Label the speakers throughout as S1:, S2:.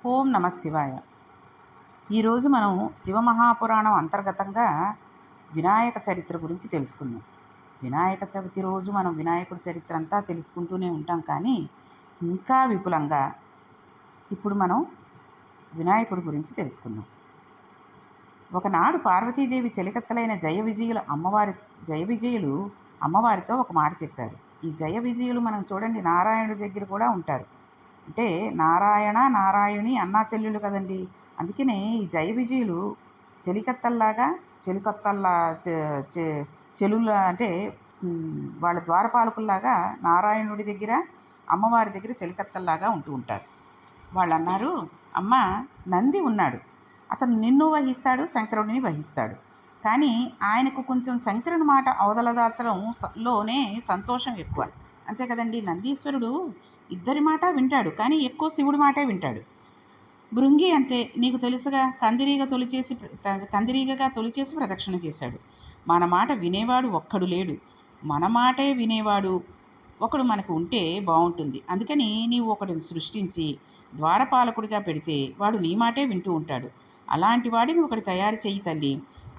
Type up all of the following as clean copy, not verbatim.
S1: ఓం నమ శివాయ. ఈరోజు మనం శివమహాపురాణం అంతర్గతంగా వినాయక చరిత్ర గురించి తెలుసుకుందాం. వినాయక చవితి రోజు మనం వినాయకుడి చరిత్ర అంతా తెలుసుకుంటూనే ఉంటాం, కానీ ఇంకా విపులంగా ఇప్పుడు మనం వినాయకుడి గురించి తెలుసుకుందాం. ఒకనాడు పార్వతీదేవి చెలికత్తలైన జయ విజయులు అమ్మవారితో ఒక మాట చెప్పారు. ఈ జయ విజయులు మనం చూడండి, నారాయణుడి దగ్గర కూడా ఉంటారు. అంటే నారాయణ నారాయణి అన్నా చెల్లెళ్ళు కదండి. అందుకనే ఈ జయ విజయులు చెలికత్తల్లాగా చెలుల అంటే వాళ్ళ ద్వారపాలకుల్లాగా నారాయణుడి దగ్గర అమ్మవారి దగ్గర చెలికత్తల్లాగా ఉంటూ ఉంటారు. వాళ్ళు అన్నారు, అమ్మ, నంది ఉన్నాడు, అతను నిన్ను వహిస్తాడు, శంకరుడిని వహిస్తాడు. కానీ ఆయనకు కొంచెం శంకరుని మాట లోనే సంతోషం ఎక్కువ. అంతే కదండి. నందీశ్వరుడు ఇద్దరి మాట వింటాడు, కానీ ఎక్కువ శివుడి మాటే వింటాడు. భృంగి అంతే, నీకు తెలుసుగా, కందిరీగగా తొలిచేసి ప్రదక్షిణ చేశాడు. మన మాట వినేవాడు ఒక్కడు లేడు. మన మాటే వినేవాడు ఒకడు మనకు ఉంటే బాగుంటుంది. అందుకని నీవు ఒకడిని సృష్టించి ద్వారపాలకుడిగా పెడితే వాడు నీ మాటే వింటూ ఉంటాడు. అలాంటి వాడిని ఒకటి తయారు చేయి తల్లి,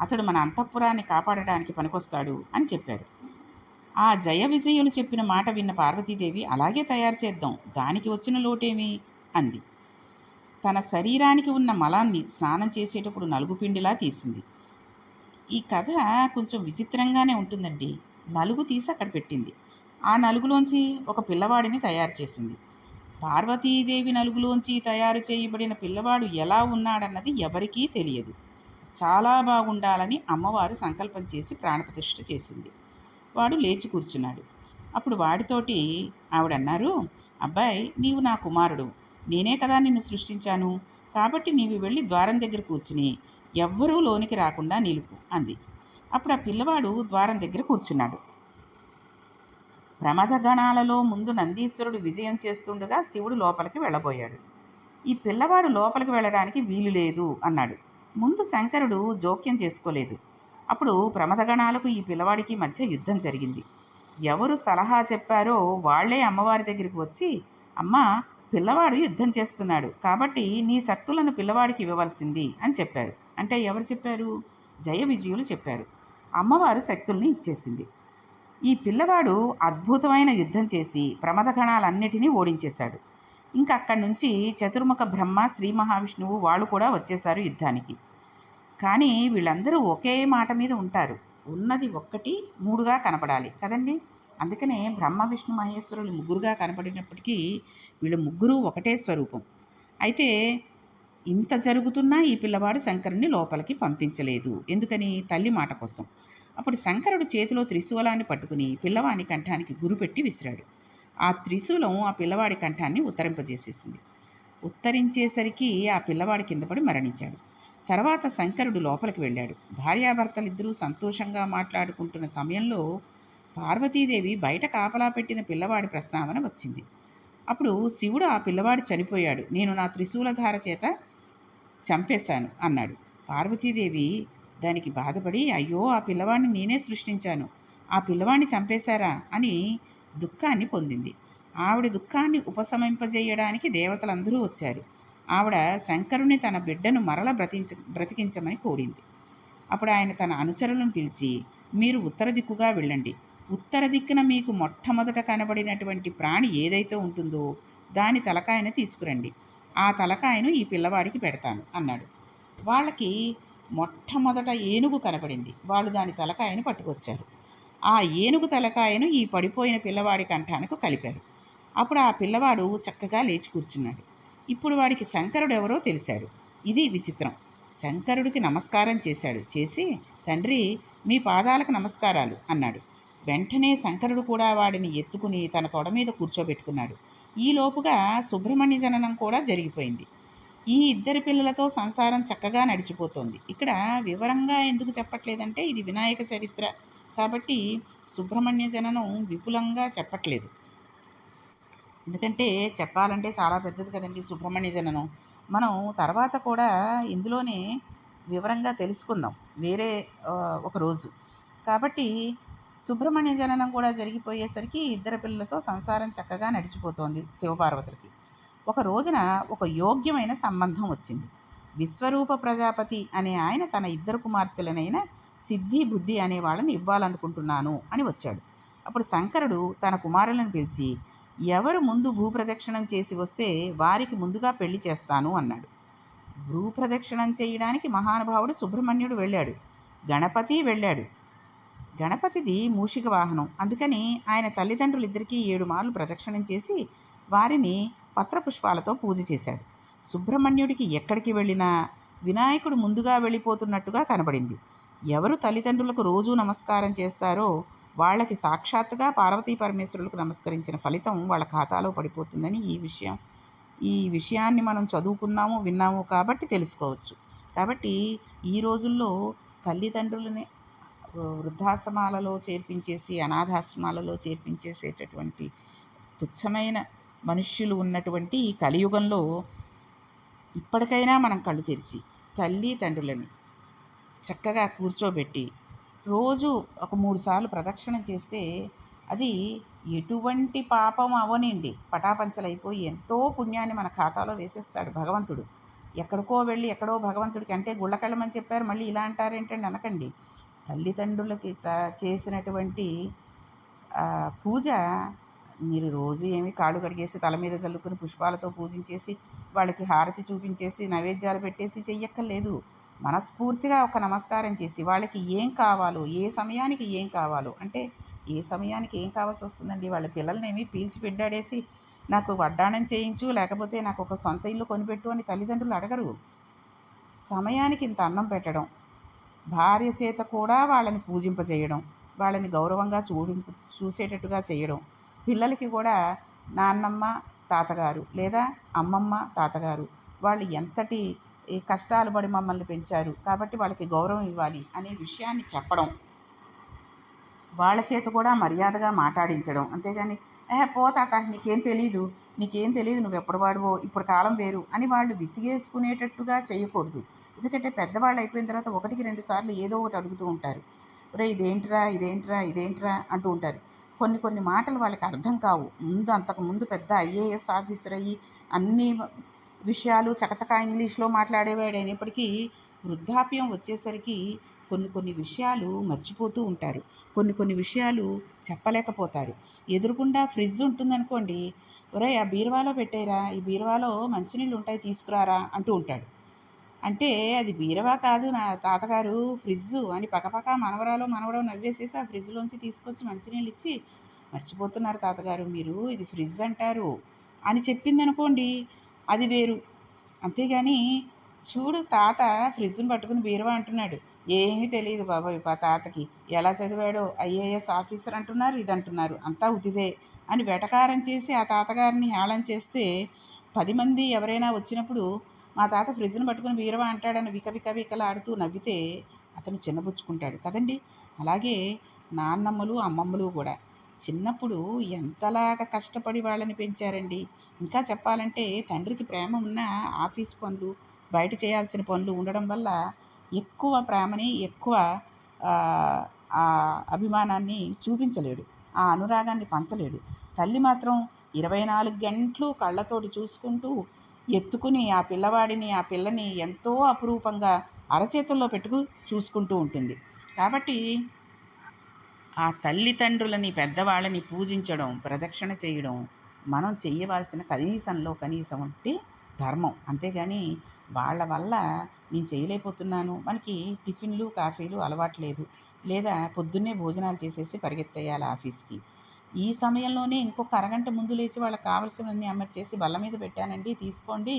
S1: అతడు మన అంతఃపురాన్ని కాపాడడానికి పనికొస్తాడు అని చెప్పారు. ఆ జయ విజయులు చెప్పిన మాట విన్న పార్వతీదేవి, అలాగే తయారు చేద్దాం, దానికి వచ్చిన లోటేమి అంది. తన శరీరానికి ఉన్న మలాన్ని స్నానం చేసేటప్పుడు నలుగుపిండిలా తీసింది. ఈ కథ కొంచెం విచిత్రంగానే ఉంటుందండి. నలుగు తీసి అక్కడ పెట్టింది. ఆ నలుగులోంచి ఒక పిల్లవాడిని తయారు చేసింది. పార్వతీదేవి నలుగులోంచి తయారు చేయబడిన పిల్లవాడు ఎలా ఉన్నాడన్నది ఎవరికీ తెలియదు. చాలా బాగుండాలని అమ్మవారు సంకల్పం చేసి ప్రాణప్రతిష్ఠ చేసింది. వాడు లేచి కూర్చున్నాడు. అప్పుడు వాడితోటి ఆవిడన్నారు, అబ్బాయి, నీవు నా కుమారుడు, నేనే కదా నిన్ను సృష్టించాను, కాబట్టి నీవు వెళ్ళి ద్వారం దగ్గర కూర్చుని ఎవ్వరూ లోనికి రాకుండా నిలుపు అంది. అప్పుడు ఆ పిల్లవాడు ద్వారం దగ్గర కూర్చున్నాడు. ప్రమథగణాలలో ముందు నందీశ్వరుడు విజయం చేస్తుండగా శివుడు లోపలికి వెళ్ళబోయాడు. ఈ పిల్లవాడు లోపలికి వెళ్ళడానికి వీలు లేదు అన్నాడు. ముందు శంకరుడు జోక్యం చేసుకోలేదు. అప్పుడు ప్రమథగణాలకు ఈ పిల్లవాడికి మధ్య యుద్ధం జరిగింది. ఎవరు సలహా చెప్పారో వాళ్లే అమ్మవారి దగ్గరికి వచ్చి, అమ్మ, పిల్లవాడు యుద్ధం చేస్తున్నాడు, కాబట్టి నీ శక్తులను పిల్లవాడికి ఇవ్వవలసింది అని చెప్పారు. అంటే ఎవరు చెప్పారు? జయ విజయులు చెప్పారు. అమ్మవారు శక్తుల్ని ఇచ్చేసింది. ఈ పిల్లవాడు అద్భుతమైన యుద్ధం చేసి ప్రమథగణాలన్నిటినీ ఓడించేశాడు. ఇంకా అక్కడి నుంచి చతుర్ముఖ బ్రహ్మ, శ్రీ మహావిష్ణువు వాళ్ళు కూడా వచ్చేశారు యుద్ధానికి. కానీ వీళ్ళందరూ ఒకే మాట మీద ఉంటారు. ఉన్నది ఒక్కటి మూడుగా కనపడాలి కదండి. అందుకనే బ్రహ్మ, విష్ణు, మహేశ్వరులు ముగ్గురుగా కనపడినప్పటికీ వీళ్ళు ముగ్గురు ఒకటే స్వరూపం. అయితే ఇంత జరుగుతున్నా ఈ పిల్లవాడు శంకరుని లోపలికి పంపించలేదు. ఎందుకని? తల్లి మాట కోసం. అప్పుడు శంకరుడు చేతిలో త్రిశూలాన్ని పట్టుకుని పిల్లవాని కంఠానికి గురిపెట్టి విసిరాడు. ఆ త్రిశూలం ఆ పిల్లవాడి కంఠాన్ని ఉత్తరింపజేసేసింది. ఉత్తరించేసరికి ఆ పిల్లవాడి కిందపడి మరణించాడు. తర్వాత శంకరుడు లోపలికి వెళ్ళాడు. భార్యాభర్తలిద్దరూ సంతోషంగా మాట్లాడుకుంటున్న సమయంలో పార్వతీదేవి బయట కాపలా పెట్టిన పిల్లవాడి ప్రస్తావన వచ్చింది. అప్పుడు శివుడు, ఆ పిల్లవాడు చనిపోయాడు, నేను నా త్రిశూలధార చేత చంపేశాను అన్నాడు. పార్వతీదేవి దానికి బాధపడి, అయ్యో, ఆ పిల్లవాడిని నేనే సృష్టించాను, ఆ పిల్లవాడిని చంపేశారా అని దుఃఖాన్ని పొందింది. ఆవిడ దుఃఖాన్ని ఉపశమింపజేయడానికి దేవతలందరూ వచ్చారు. ఆవిడ శంకరుని తన బిడ్డను మరల బ్రతికించమని కోరింది. అప్పుడు ఆయన తన అనుచరులను పిలిచి, మీరు ఉత్తర దిక్కుగా వెళ్ళండి, ఉత్తర దిక్కున మీకు మొట్టమొదట కనబడినటువంటి ప్రాణి ఏదైతే ఉంటుందో దాని తలకాయను తీసుకురండి, ఆ తలకాయను ఈ పిల్లవాడికి పెడతాను అన్నాడు. వాళ్ళకి మొట్టమొదట ఏనుగు కనబడింది. వాళ్ళు దాని తలకాయను పట్టుకొచ్చారు. ఆ ఏనుగు తలకాయను ఈ పడిపోయిన పిల్లవాడి కంఠానికి కలిపారు. అప్పుడు ఆ పిల్లవాడు చక్కగా లేచి కూర్చున్నాడు. ఇప్పుడు వాడికి శంకరుడు ఎవరో తెలిశాడు. ఇది విచిత్రం. శంకరుడికి నమస్కారం చేశాడు. చేసి, తండ్రి, మీ పాదాలకు నమస్కారాలు అన్నాడు. వెంటనే శంకరుడు కూడా వాడిని ఎత్తుకుని తన తొడ మీద కూర్చోబెట్టుకున్నాడు. ఈలోపుగా సుబ్రహ్మణ్య జననం కూడా జరిగిపోయింది. ఈ ఇద్దరి పిల్లలతో సంసారం చక్కగా నడిచిపోతోంది. ఇక్కడ వివరంగా ఎందుకు చెప్పట్లేదంటే, ఇది వినాయక చరిత్ర కాబట్టి సుబ్రహ్మణ్య జననం విపులంగా చెప్పట్లేదు. ఎందుకంటే చెప్పాలంటే చాలా పెద్దది కదండి సుబ్రహ్మణ్య జననం. మనం తర్వాత కూడా ఇందులోనే వివరంగా తెలుసుకుందాం వేరే ఒక రోజు. కాబట్టి సుబ్రహ్మణ్య జననం కూడా జరిగిపోయేసరికి ఇద్దరు పిల్లలతో సంసారం చక్కగా నడిచిపోతోంది శివపార్వతులకి. ఒక రోజున ఒక యోగ్యమైన సంబంధం వచ్చింది. విశ్వరూప ప్రజాపతి అనే ఆయన తన ఇద్దరు కుమార్తెలనైన సిద్ధి బుద్ధి అనే వాళ్ళని ఇవ్వాలనుకుంటున్నాను అని వచ్చాడు. అప్పుడు శంకరుడు తన కుమారులను పిలిచి, ఎవరు ముందు భూప్రదక్షిణం చేసి వస్తే వారికి ముందుగా పెళ్లి చేస్తాను అన్నాడు. భూప్రదక్షిణం చేయడానికి మహానుభావుడు సుబ్రహ్మణ్యుడు వెళ్ళాడు. గణపతి వెళ్ళాడు. గణపతిది మూషిక వాహనం. అందుకని ఆయన తల్లిదండ్రులిద్దరికీ 7 మార్లు ప్రదక్షిణం చేసి వారిని పత్రపుష్పాలతో పూజ చేశాడు. సుబ్రహ్మణ్యుడికి ఎక్కడికి వెళ్ళినా వినాయకుడు ముందుగా వెళ్ళిపోతున్నట్టుగా కనబడింది. ఎవరు తల్లిదండ్రులకు రోజూ నమస్కారం చేస్తారో వాళ్ళకి సాక్షాత్తుగా పార్వతీ పరమేశ్వరులకు నమస్కరించిన ఫలితం వాళ్ళ ఖాతాలో పడిపోతుందని ఈ విషయాన్ని మనం చదువుకున్నాము, విన్నాము కాబట్టి తెలుసుకోవచ్చు. కాబట్టి ఈ రోజుల్లో తల్లిదండ్రులని వృద్ధాశ్రమాలలో చేర్పించేసి, అనాథాశ్రమాలలో చేర్పించేసేటటువంటి తుచ్చమైన మనుష్యులు ఉన్నటువంటి ఈ కలియుగంలో ఇప్పటికైనా మనం కళ్ళు తెరిచి తల్లిదండ్రులని చక్కగా కూర్చోబెట్టి రోజు ఒక 3 సార్లు ప్రదక్షిణం చేస్తే అది ఎటువంటి పాపం అవనండి పటాపంచలైపోయి ఎంతో పుణ్యాన్ని మన ఖాతాలో వేసేస్తాడు భగవంతుడు. ఎక్కడికో వెళ్ళి ఎక్కడో భగవంతుడికి అంటే గుళ్ళకెళ్ళమని చెప్పారు మళ్ళీ ఇలా అంటారేంటండి అనకండి. తల్లిదండ్రులకి చేసినటువంటి పూజ మీరు రోజు ఏమి కాళ్ళు కడిగేసి తల మీద చల్లుకుని పుష్పాలతో పూజించేసి వాళ్ళకి హారతి చూపించేసి నైవేద్యాలు పెట్టేసి చెయ్యక్కర్లేదు. మనస్ఫూర్తిగా ఒక నమస్కారం చేసి వాళ్ళకి ఏం కావాలో, ఏ సమయానికి ఏం కావాలో, అంటే ఏ సమయానికి ఏం కావాల్సి వస్తుందండి. వాళ్ళ పిల్లల్నేమి పీల్చి పిడ్డాడేసి నాకు వడ్డాణం చేయించు, లేకపోతే నాకు ఒక సొంత ఇల్లు కొనిపెట్టు అని తల్లిదండ్రులు అడగరు. సమయానికి ఇంత అన్నం పెట్టడం, భార్య చేత కూడా వాళ్ళని పూజింపజేయడం, వాళ్ళని గౌరవంగా చూసేటట్టుగా చేయడం, పిల్లలకి కూడా నాన్నమ్మ తాతగారు లేదా అమ్మమ్మ తాతగారు వాళ్ళు ఎంతటి కష్టాలు పడి మమ్మల్ని పెంచారు కాబట్టి వాళ్ళకి గౌరవం ఇవ్వాలి అనే విషయాన్ని చెప్పడం, వాళ్ళ చేత కూడా మర్యాదగా మాట్లాడించడం. అంతేగాని పో తాత నీకేం తెలీదు నువ్వు ఎప్పుడు వాడివో ఇప్పుడు కాలం వేరు అని వాళ్ళు విసిగేసుకునేటట్టుగా చేయకూడదు. ఎందుకంటే పెద్దవాళ్ళు అయిపోయిన తర్వాత 1-2 సార్లు ఏదో ఒకటి అడుగుతూ ఉంటారు. ఒరే ఇదేంట్రా అంటూ ఉంటారు. కొన్ని మాటలు వాళ్ళకి అర్థం కావు. అంతకుముందు పెద్ద ఐఏఎస్ ఆఫీసర్ అయ్యి అన్ని విషయాలు చకచకా ఇంగ్లీష్లో మాట్లాడేవాడు అయినప్పటికీ వృద్ధాప్యం వచ్చేసరికి కొన్ని విషయాలు మర్చిపోతూ ఉంటారు. కొన్ని విషయాలు చెప్పలేకపోతారు. ఎదురుగుండా ఫ్రిడ్జ్ ఉంటుందనుకోండి, ఒరేయ్ ఆ బీరువాలో పెట్టేరా, ఈ బీరువాలో మంచినీళ్ళు ఉంటాయి తీసుకురారా అంటూ ఉంటాడు. అంటే అది బీరువా కాదు నా తాతగారు ఫ్రిడ్జు అని పక్కపక్క మనవడో నవ్వేసేసి ఆ ఫ్రిడ్జ్లోంచి తీసుకొచ్చి మంచినీళ్ళు ఇచ్చి, మర్చిపోతున్నారు తాతగారు మీరు ఇది ఫ్రిడ్జ్ అంటారు అని చెప్పిందనుకోండి, అది వేరు. అంతేగాని చూడు తాత ఫ్రిడ్జ్ని పట్టుకుని బీరువా అంటున్నాడు, ఏమీ తెలియదు బాబాయ్ తాతకి, ఎలా చదివాడో ఐఏఎస్ ఆఫీసర్ అంటున్నారు ఇది అంటున్నారు అంతా ఉతిదే అని వెటకారం చేసి ఆ తాతగారిని హేళన చేస్తే 10 మంది ఎవరైనా వచ్చినప్పుడు మా తాత ఫ్రిడ్జ్ని పట్టుకుని బీరువా అంటాడని వికలాడుతూ నవ్వితే అతను చిన్నబుచ్చుకుంటాడు కదండి. అలాగే నాన్నమ్మలు అమ్మమ్మలు కూడా చిన్నప్పుడు ఎంతలాగా కష్టపడి వాళ్ళని పెంచారండి. ఇంకా చెప్పాలంటే తండ్రికి ప్రేమ ఉన్న ఆఫీస్ పనులు, బయట చేయాల్సిన పనులు ఉండడం వల్ల ఎక్కువ ప్రేమని, ఎక్కువ అభిమానాన్ని చూపించలేడు, ఆ అనురాగాన్ని పంచలేడు. తల్లి మాత్రం 24 గంటలు కళ్ళతోటి చూసుకుంటూ ఎత్తుకుని ఆ పిల్లవాడిని ఆ పిల్లని ఎంతో అపురూపంగా అరచేతుల్లో పెట్టుకు చూసుకుంటూ ఉంటుంది. కాబట్టి ఆ తల్లిదండ్రులని పెద్దవాళ్ళని పూజించడం, ప్రదక్షిణ చేయడం మనం చేయవలసిన కనీసంలో కనీసం అంటే ధర్మం. అంతేగాని వాళ్ళ వల్ల నేను చేయలేకపోతున్నాను, మనకి టిఫిన్లు కాఫీలు అలవాట్లేదు, లేదా పొద్దున్నే భోజనాలు చేసేసి పరిగెత్తేయాలి ఆఫీస్కి, ఈ సమయంలోనే ఇంకొక అరగంట ముందు లేచి వాళ్ళకి కావాల్సినవన్నీ అమర్చేసి బల్ల మీద పెట్టానండి తీసుకోండి,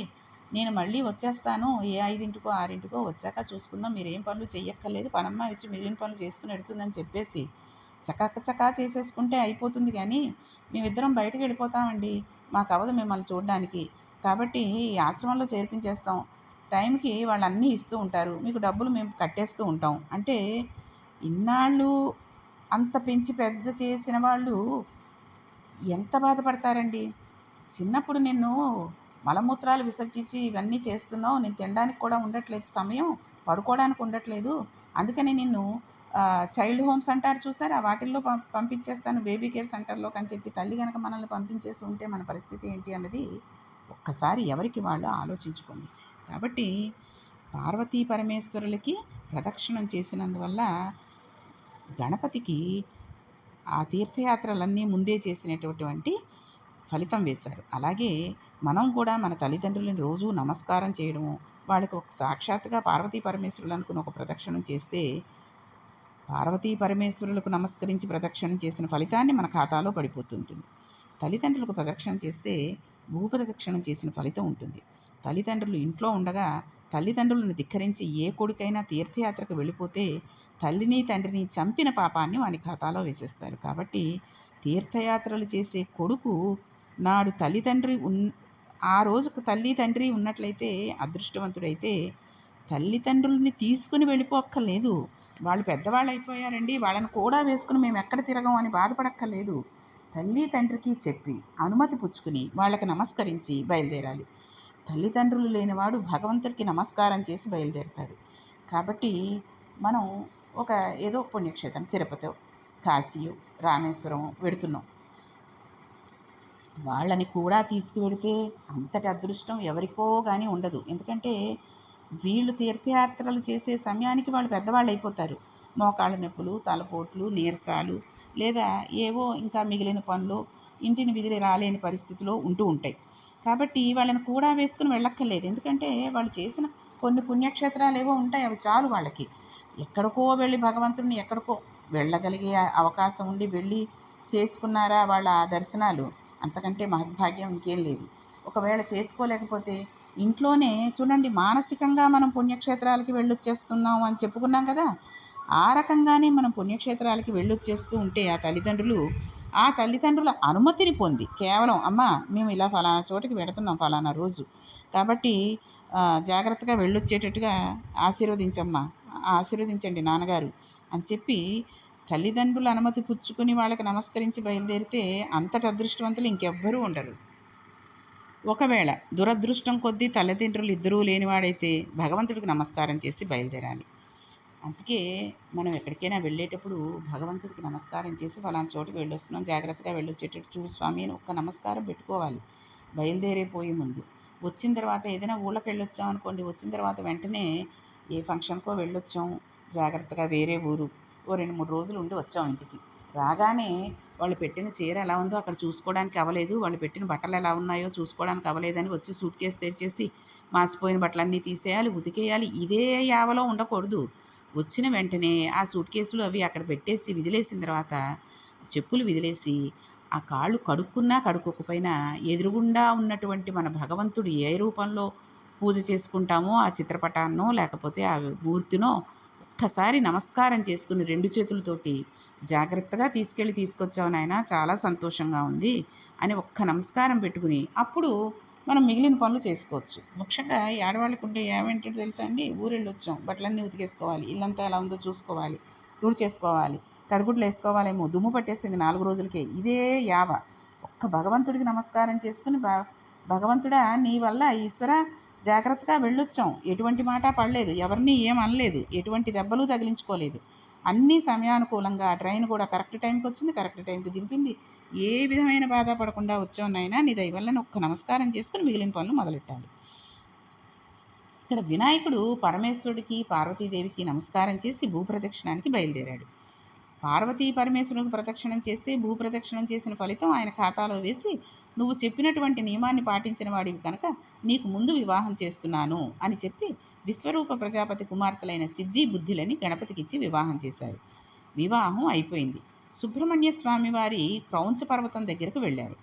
S1: నేను మళ్ళీ వచ్చేస్తాను, ఏ 5కో 6కో వచ్చాక చూసుకుందాం, మీరేం పనులు చెయ్యక్కర్లేదు, పనమ్మాయి వచ్చి మిగిలిన పనులు చేసుకుని ఎడుతుందని చెప్పేసి చకా చేసేసుకుంటే అయిపోతుంది. కానీ మేమిద్దరం బయటకు వెళ్ళిపోతామండి, మాకు అవ్వదు మిమ్మల్ని చూడడానికి, కాబట్టి ఈ ఆశ్రమంలో చేర్పించేస్తాం, టైంకి వాళ్ళు అన్నీ ఇస్తూ ఉంటారు, మీకు డబ్బులు మేము కట్టేస్తూ ఉంటాం అంటే ఇన్నాళ్ళు అంత పెంచి పెద్ద చేసిన వాళ్ళు ఎంత బాధపడతారండి. చిన్నప్పుడు నిన్ను మలమూత్రాలు విసర్జించి ఇవన్నీ చేస్తున్నావు, నేను తినడానికి కూడా ఉండట్లేదు సమయం, పడుకోవడానికి ఉండట్లేదు, అందుకని నిన్ను చైల్డ్ హోమ్స్ అంటారు చూసారా, వాటిల్లో పంపించేస్తాను బేబీ కేర్ సెంటర్లోకి అని చెప్పి తల్లి కనుక మనల్ని పంపించేసి ఉంటే మన పరిస్థితి ఏంటి అన్నది ఒక్కసారి ఎవరికి వాళ్ళు ఆలోచించుకోండి. కాబట్టి పార్వతీ పరమేశ్వరులకి ప్రదక్షిణం చేసినందువల్ల గణపతికి ఆ తీర్థయాత్రలన్నీ ముందే చేసినటువంటి ఫలితం వేశారు. అలాగే మనం కూడా మన తల్లిదండ్రులను రోజు నమస్కారం చేయడము, వాళ్ళకి ఒక సాక్షాత్తుగా పార్వతీ పరమేశ్వరులు అనుకుని ఒక ప్రదక్షిణం చేస్తే, పార్వతీ పరమేశ్వరులకు నమస్కరించి ప్రదక్షిణం చేసిన ఫలితాన్ని మన ఖాతాలో పడిపోతుంటుంది. తల్లిదండ్రులకు ప్రదక్షిణం చేస్తే భూప్రదక్షిణం చేసిన ఫలితం ఉంటుంది. తల్లిదండ్రులు ఇంట్లో ఉండగా తల్లిదండ్రులను ధిక్కరించి ఏ కొడుకైనా తీర్థయాత్రకు వెళ్ళిపోతే తల్లిని తండ్రిని చంపిన పాపాన్ని వాని ఖాతాలో వేసేస్తారు. కాబట్టి తీర్థయాత్రలు చేసే కొడుకు నాడు ఆ రోజుకు తల్లి తండ్రి ఉన్నట్లయితే అదృష్టవంతుడైతే తల్లిదండ్రులని తీసుకుని వెళ్ళిపోక్కర్లేదు. వాళ్ళు పెద్దవాళ్ళు అయిపోయారండి, వాళ్ళని కూడా వేసుకుని మేము ఎక్కడ తిరగం అని బాధపడక్కర్లేదు. తల్లి తండ్రికి చెప్పి అనుమతి పుచ్చుకుని వాళ్ళకి నమస్కరించి బయలుదేరాలి. తల్లిదండ్రులు లేనివాడు భగవంతుడికి నమస్కారం చేసి బయలుదేరుతాడు. కాబట్టి మనం ఏదో పుణ్యక్షేత్రం తిరుపతి, కాశీయో, రామేశ్వరం వెడుతున్నాం. వాళ్ళని కూడా తీసుకువెడితే అంతటి అదృష్టం ఎవరికో కానీ ఉండదు. ఎందుకంటే వీళ్ళు తీర్థయాత్రలు చేసే సమయానికి వాళ్ళు పెద్దవాళ్ళు అయిపోతారు. మోకాళ్ళ నొప్పులు, తలపోట్లు, నీరసాలు, లేదా ఏవో ఇంకా మిగిలిన పనులు, ఇంటిని విదిలి రాలేని పరిస్థితిలో ఉంటూ ఉంటాయి. కాబట్టి వాళ్ళని కూడా వేసుకుని వెళ్ళక్కర్లేదు. ఎందుకంటే వాళ్ళు చేసిన కొన్ని పుణ్యక్షేత్రాలు ఏవో ఉంటాయి, అవి చాలు వాళ్ళకి. ఎక్కడికో వెళ్ళి భగవంతుడిని ఎక్కడికో వెళ్ళగలిగే అవకాశం ఉండి వెళ్ళి చేసుకున్నారా వాళ్ళ దర్శనాలు, అంతకంటే మహద్భాగ్యం ఇంకేం లేదు. ఒకవేళ చేసుకోలేకపోతే ఇంట్లోనే చూడండి, మానసికంగా మనం పుణ్యక్షేత్రాలకి వెళ్ళొచ్చేస్తున్నాం అని చెప్పుకున్నాం కదా, ఆ రకంగానే మనం పుణ్యక్షేత్రాలకి వెళ్ళొచ్చేస్తూ ఉంటే ఆ తల్లిదండ్రుల అనుమతిని పొంది కేవలం అమ్మ మేము ఇలా ఫలానా చోటికి వెడుతున్నాం ఫలానా రోజు, కాబట్టి జాగ్రత్తగా వెళ్ళొచ్చేటట్టుగా ఆశీర్వదించండి నాన్నగారు అని చెప్పి తల్లిదండ్రుల అనుమతి పుచ్చుకుని వాళ్ళకి నమస్కరించి బయలుదేరితే అంతటి అదృష్టవంతులు ఇంకెవ్వరూ ఉండరు. ఒకవేళ దురదృష్టం కొద్దీ తల్లిదండ్రులు ఇద్దరూ లేనివాడైతే భగవంతుడికి నమస్కారం చేసి బయలుదేరాలి. అందుకే మనం ఎక్కడికైనా వెళ్ళేటప్పుడు భగవంతుడికి నమస్కారం చేసి ఫలానా చోటుకి వెళ్ళొస్తున్నాం, జాగ్రత్తగా వెళ్ళొచ్చేటట్టు చూడు స్వామి అని ఒక్క నమస్కారం పెట్టుకోవాలి బయలుదేరిపోయే ముందు. వచ్చిన తర్వాత ఏదైనా ఊళ్ళకి వెళ్ళొచ్చాం అనుకోండి, వచ్చిన తర్వాత వెంటనే ఏ ఫంక్షన్కో వెళ్ళొచ్చాం, జాగ్రత్తగా వేరే ఊరు ఓ 2-3 రోజులు ఉండి వచ్చాం ఇంటికి. రాగానే వాళ్ళు పెట్టిన చీర ఎలా ఉందో అక్కడ చూసుకోవడానికి అవ్వలేదు, వాళ్ళు పెట్టిన బట్టలు ఎలా ఉన్నాయో చూసుకోవడానికి అవ్వలేదని వచ్చి సూట్ కేసు తెరిచేసి మాసిపోయిన బట్టలన్నీ తీసేయాలి, ఉతికేయాలి. ఇదే యావలో ఉండకూడదు. వచ్చిన వెంటనే ఆ సూట్ కేసులు అవి అక్కడ పెట్టేసి విదిలేసిన తర్వాత చెప్పులు విదిలేసి ఆ కాళ్ళు కడుక్కున్నా కడుక్కోకపోయినా ఎదురుగుండా ఉన్నటువంటి మన భగవంతుడు ఏ రూపంలో పూజ చేసుకుంటామో ఆ చిత్రపటాన్నో లేకపోతే ఆ మూర్తినో ఒక్కసారి నమస్కారం చేసుకుని 2 చేతులతోటి జాగ్రత్తగా తీసుకొచ్చావు నాయన, చాలా సంతోషంగా ఉంది అని ఒక్క నమస్కారం పెట్టుకుని అప్పుడు మనం మిగిలిన పనులు చేసుకోవచ్చు. ముఖ్యంగా ఈ ఆడవాళ్ళకు ఉండే ఏమేంటో తెలుసా అండి, ఊరెళ్ళొచ్చాం, బట్టలన్నీ ఉతికేసుకోవాలి, ఇల్లంతా ఎలా ఉందో చూసుకోవాలి, తుడిచేసుకోవాలి, తడిగుడ్లు వేసుకోవాలేమో, దుమ్ము పట్టేసింది 4 రోజులకే, ఇదే యావ. ఒక్క భగవంతుడికి నమస్కారం చేసుకుని భగవంతుడా నీ వల్ల ఈశ్వర జాగ్రత్తగా వెళ్ళొచ్చాం, ఎటువంటి మాట పడలేదు, ఎవరిని ఏం అనలేదు, ఎటువంటి దెబ్బలు తగిలించుకోలేదు, అన్నీ సమయానుకూలంగా ట్రైన్ కూడా కరెక్ట్ టైంకి వచ్చింది, కరెక్ట్ టైంకి దింపింది, ఏ విధమైన బాధ పడకుండా వచ్చావు నాయనా, నీ దయ వల్ల ఒక్క నమస్కారం చేసుకుని మిగిలిన పనులు మొదలెట్టాలి. ఇక్కడ వినాయకుడు పరమేశ్వరుడికి పార్వతీదేవికి నమస్కారం చేసి భూప్రదక్షిణానికి బయలుదేరాడు. పార్వతీ పరమేశ్వరునికి ప్రదక్షిణం చేస్తే భూప్రదక్షిణం చేసిన ఫలితం ఆయన ఖాతాలో వేసి, నువ్వు చెప్పినటువంటి నియమాన్ని పాటించిన వాడివి కనుక నీకు ముందు వివాహం చేస్తున్నాను అని చెప్పి విశ్వరూప ప్రజాపతి కుమార్తెలైన సిద్ధి బుద్ధిలని గణపతికిచ్చి వివాహం చేశారు. వివాహం అయిపోయింది. సుబ్రహ్మణ్య స్వామి వారి క్రౌంచ పర్వతం దగ్గరకు వెళ్ళారు.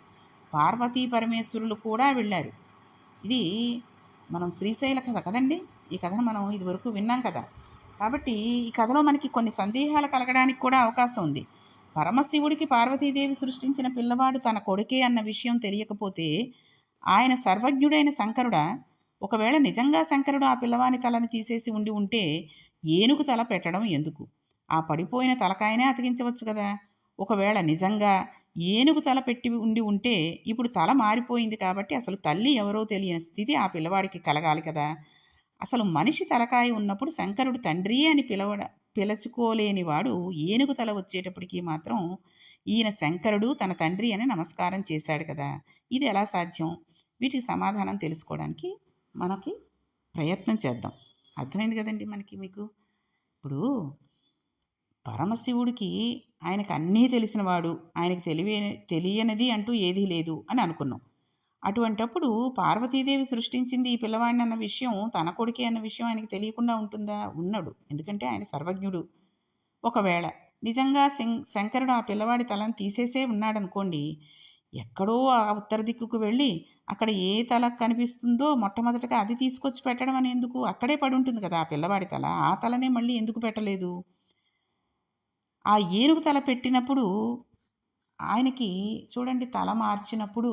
S1: పార్వతీ పరమేశ్వరులు కూడా వెళ్ళారు. ఇది మనం శ్రీశైల కథ కదండి, ఈ కథను మనం ఇదివరకు విన్నాం కదా. కాబట్టి ఈ కథలో మనకి కొన్ని సందేహాలు కలగడానికి కూడా అవకాశం ఉంది. పరమశివుడికి పార్వతీదేవి సృష్టించిన పిల్లవాడు తన కొడుకే అన్న విషయం తెలియకపోతే ఆయన సర్వజ్ఞుడైన శంకరుడా, ఒకవేళ నిజంగా శంకరుడు ఆ పిల్లవాని తలని తీసేసి ఉంటే ఏనుగు తల పెట్టడం ఎందుకు? ఆ పడిపోయిన తలకాయనే అతికించవచ్చు కదా. ఒకవేళ నిజంగా ఏనుగు తల పెట్టి ఉంటే ఇప్పుడు తల మారిపోయింది కాబట్టి అసలు తల్లి ఎవరో తెలియని స్థితి ఆ పిల్లవాడికి కలగాలి కదా. అసలు మనిషి తలకాయ ఉన్నప్పుడు శంకరుడు తండ్రి అని పిలుచుకోలేనివాడు ఏనుగు తల వచ్చేటప్పటికి మాత్రం ఈయన శంకరుడు తన తండ్రి అని నమస్కారం చేశాడు కదా. ఇది ఎలా సాధ్యం? వీటికి సమాధానం తెలుసుకోవడానికి మనకి ప్రయత్నం చేద్దాం. అర్థమైంది కదండి మీకు. ఇప్పుడు పరమశివుడికి ఆయనకు అన్నీ తెలిసినవాడు, ఆయనకు తెలియనిది అంటూ ఏదీ లేదు అని అనుకున్నాం. అటువంటప్పుడు పార్వతీదేవి సృష్టించింది ఈ పిల్లవాడిని అన్న విషయం, తన కొడుకే అన్న విషయం ఆయనకి తెలియకుండా ఉంటుందా? ఉన్నాడు. ఎందుకంటే ఆయన సర్వజ్ఞుడు. ఒకవేళ నిజంగా శంకరుడు ఆ పిల్లవాడి తలని తీసేసే ఉన్నాడనుకోండి, ఎక్కడో ఆ ఉత్తర దిక్కుకు వెళ్ళి అక్కడ ఏ తల కనిపిస్తుందో మొట్టమొదటగా అది తీసుకొచ్చి పెట్టడం అని ఎందుకు? అక్కడే పడి ఉంటుంది కదా ఆ పిల్లవాడి తల. ఆ తలనే మళ్ళీ ఎందుకు పెట్టలేదు? ఆ ఏనుగు తల పెట్టినప్పుడు ఆయనకి చూడండి, తల మార్చినప్పుడు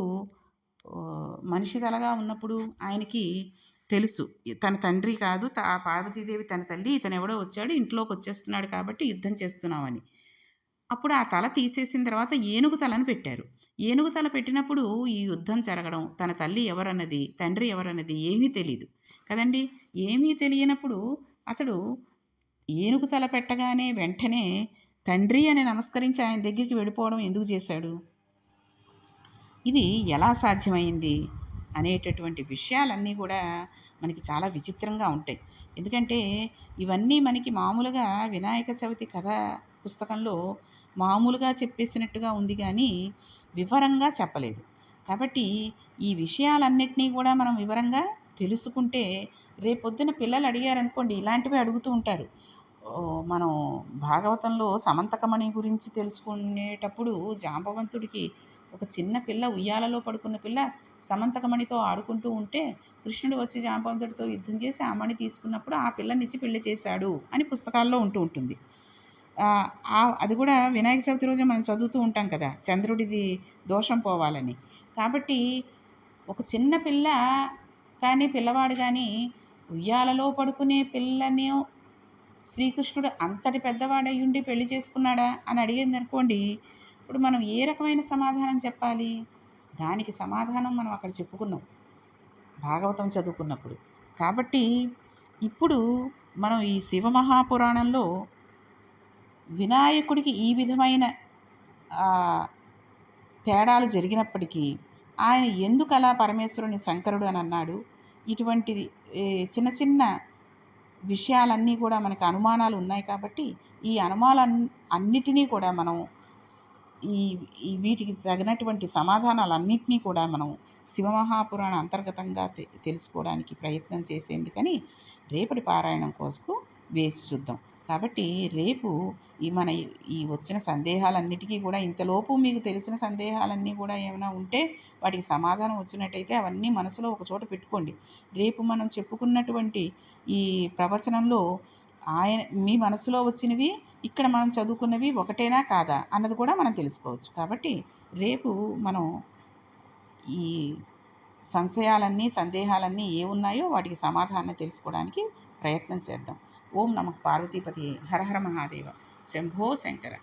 S1: మనిషి తలగా ఉన్నప్పుడు ఆయనకి తెలుసు తన తండ్రి కాదు, పార్వతీదేవి తన తల్లి, ఇతను ఎవడో వచ్చాడు ఇంట్లోకి వచ్చేస్తున్నాడు కాబట్టి యుద్ధం చేస్తున్నామని. అప్పుడు ఆ తల తీసేసిన తర్వాత ఏనుగు తలను పెట్టారు. ఏనుగు తల పెట్టినప్పుడు ఈ యుద్ధం జరగడం, తన తల్లి ఎవరన్నది, తండ్రి ఎవరన్నది ఏమీ తెలియదు కదండి. ఏమీ తెలియనప్పుడు అతడు ఏనుగు తల పెట్టగానే వెంటనే తండ్రి అని నమస్కరించి ఆయన దగ్గరికి వెళ్ళిపోవడం ఎందుకు చేశాడు? ఇది ఎలా సాధ్యమైంది అనేటటువంటి విషయాలన్నీ కూడా మనకి చాలా విచిత్రంగా ఉంటాయి. ఎందుకంటే ఇవన్నీ మనకి మామూలుగా వినాయక చవితి కథ పుస్తకంలో మామూలుగా చెప్పేసినట్టుగా ఉంది కానీ వివరంగా చెప్పలేదు. కాబట్టి ఈ విషయాలన్నిటినీ కూడా మనం వివరంగా తెలుసుకుంటే రేపొద్దున పిల్లలు అడిగారనుకోండి, ఇలాంటివి అడుగుతూ ఉంటారు. మనం భాగవతంలో సమంతకమణి గురించి తెలుసుకునేటప్పుడు జాంబవంతుడికి ఒక చిన్న పిల్ల, ఉయ్యాలలో పడుకున్న పిల్ల సమంతకమణితో ఆడుకుంటూ ఉంటే కృష్ణుడు వచ్చి జాంబవంతుడితో యుద్ధం చేసి ఆ మణి తీసుకున్నప్పుడు ఆ పిల్లనిచ్చి పెళ్లి చేశాడు అని పుస్తకాల్లో ఉంటుంది. అది కూడా వినాయక చవితి రోజే మనం చదువుతూ ఉంటాం కదా, చంద్రుడిది దోషం పోవాలని. కాబట్టి ఒక చిన్న పిల్ల కానీ, పిల్లవాడు కానీ ఉయ్యాలలో పడుకునే పిల్లని శ్రీకృష్ణుడు అంతటి పెద్దవాడయ్యుండి పెళ్లి చేసుకున్నాడా అని అడిగింది అనుకోండి, ఇప్పుడు మనం ఏ రకమైన సమాధానం చెప్పాలి? దానికి సమాధానం మనం అక్కడ చెప్పుకున్నాం భాగవతం చదువుకున్నప్పుడు. కాబట్టి ఇప్పుడు మనం ఈ శివమహాపురాణంలో వినాయకుడికి ఈ విధమైన తేడాలు జరిగినప్పటికీ ఆయన ఎందుకు అలా పరమేశ్వరుని శంకరుడు అని అన్నాడు, ఇటువంటి చిన్న చిన్న విషయాలన్నీ కూడా మనకు అనుమానాలు ఉన్నాయి. కాబట్టి ఈ అనుమానాలన్నిటినీ కూడా మనం వీటికి తగినటువంటి సమాధానాలన్నింటినీ కూడా మనం శివమహాపురాణ అంతర్గతంగా తెలుసుకోవడానికి ప్రయత్నం చేసేందుకని రేపటి పారాయణం కోసం వేచి చూద్దాం. కాబట్టి రేపు ఈ వచ్చిన సందేహాలన్నిటికీ కూడా, ఇంతలోపు మీకు తెలిసిన సందేహాలన్నీ కూడా ఏమైనా ఉంటే వాటికి సమాధానం వచ్చినట్టయితే అవన్నీ మనసులో ఒక చోట పెట్టుకోండి. రేపు మనం చెప్పుకున్నటువంటి ఈ ప్రవచనంలో మీ మనసులో వచ్చినవి ఇక్కడ మనం చదువుకున్నవి ఒకటేనా కాదా అన్నది కూడా మనం తెలుసుకోవచ్చు. కాబట్టి రేపు మనం ఈ సందేహాలన్నీ ఏమున్నాయో వాటికి సమాధానం తెలుసుకోవడానికి ప్రయత్నం చేద్దాం. ఓం నమః పార్వతీపతి. హర హర మహాదేవ. శంభో శంకర.